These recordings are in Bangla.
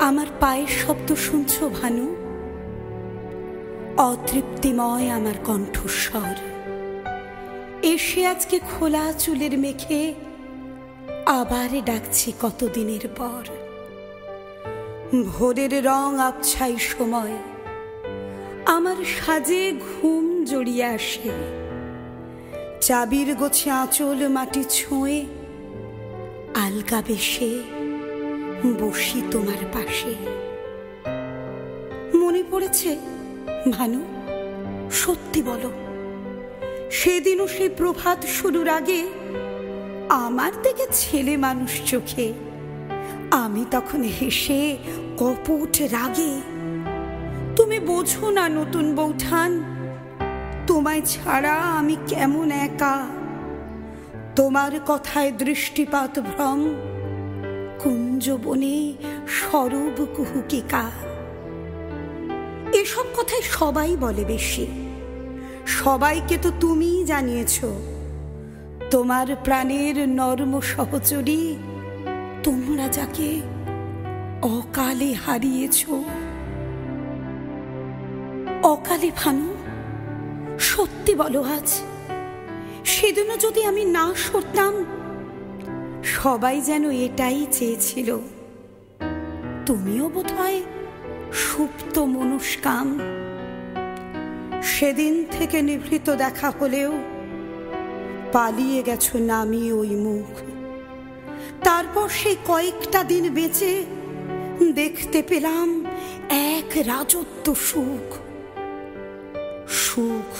আমার পায়ের শব্দ শুনছো ভানু? অতৃপ্তিময় আমার কণ্ঠস্বর এসে আজকে খোলা চুলের মেখে আবার ডাকছি কতদিনের পর। ভোরের রং আবছাই সময় আমার সাজে ঘুম জড়িয়ে আসে, চাবির গোছে আঁচল মাটি ছুঁয়ে আলগা বেশে বসি তোমার পাশে। মনে পড়েছে ভানু? সত্যি বলো, সেদিনও সেই প্রভাত শুরুর আগে আমার দিকে ছেলে মানুষ চোখে আমি তখন হেসে কপট রাগে, তুমি বোঝো না নতুন বৌঠান, তোমায় ছাড়া আমি কেমন একা, তোমার কথায় দৃষ্টিপাত ভ্রম, কুঞ্জবনে সরব কুহুকিকা। এসব কথাই সবাই বলে বেশি, সবাইকে তো তুমিই জানিয়েছ, তোমার প্রাণের নর্ম সহচরী, তোমরা যাকে অকালে হারিয়েছ। অকালে ভানু? সত্যি বলো আজ, সেদিনও যদি আমি না সরতাম, সবাই যেন এটাই চেয়েছিল, তুমিও বোধহয় সুপ্ত মনস্কাম। সেদিন থেকে নিভৃত দেখা হলেও পালিয়ে গেছো নামিয়ে ওই মুখ। তারপর সেই কয়েকটা দিন বেঁচে দেখতে পেলাম এক রাজত্ব সুখ। সুখ,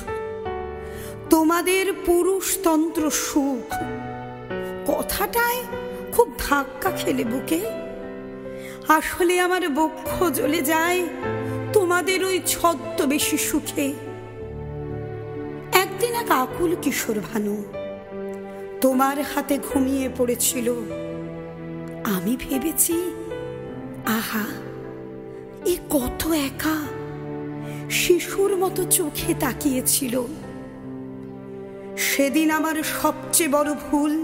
তোমাদের পুরুষতন্ত্র সুখ কথাটায় খুব ধাক্কা খেলে বুকে। আসলে আমার বক্ষ জ্বলে যায় তোমাদের ওই ছদ্মবেশী সুখে। একদিন এক আকুল কিশোর ভানু তোমার হাতে ঘুমিয়ে পড়েছিল, আমি ভেবেছি আহা এ কত একা, শিশুর মতো চোখে তাকিয়েছিল। সেদিন আমার সবচেয়ে বড় ভুল,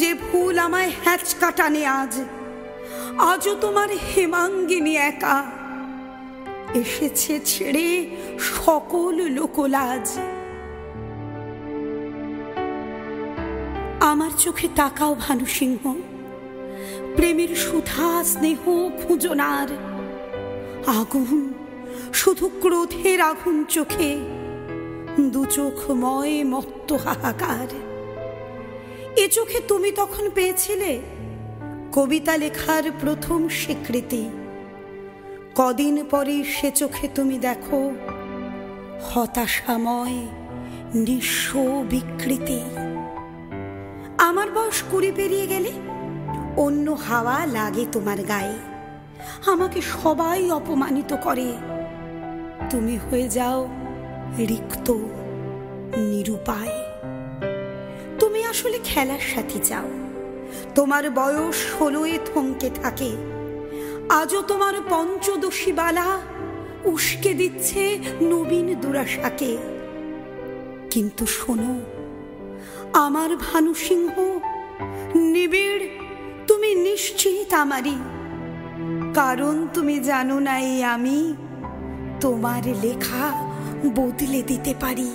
যে ভুল আমায় হ্যাঁচকা টানে আজ। আজও তোমার হেমাঙ্গিনী একা এসেছে ছেড়ে সকল লোকলাজ। আমার চোখে তাকাও ভানু সিংহ, প্রেমের সুধা স্নেহ খুঁজনার আগুন, শুধু ক্রোধের আগুন চোখে, দু চোখময় মত্ত হাহাকার। এ চোখে তুমি তখন পেয়েছিলে কবিতা লেখার প্রথম স্বীকৃতি। কদিন পরে সে চোখে তুমি দেখো হতাশাময় নিঃস্ব বিকৃতি। আমার বয়স 20 পেরিয়ে গেলে অন্য হাওয়া লাগে তোমার গায়ে, আমাকে সবাই অপমানিত করে, তুমি হয়ে যাও রিক্ত নিরুপায়। তুমি আসলে খেলার সাথী চাও, তোমার বয়স 16-এ থমকে থাকে। আজও তোমার পঞ্চদশী বালা উস্কে দিচ্ছে নবীন দুরাশাকে। কিন্তু শোনো আমার ভানু সিংহ, নিবিড় তুমি নিশ্চিত আমারই, কারণ তুমি জানো না এই আমি তোমার লেখা বদলে দিতে পারি।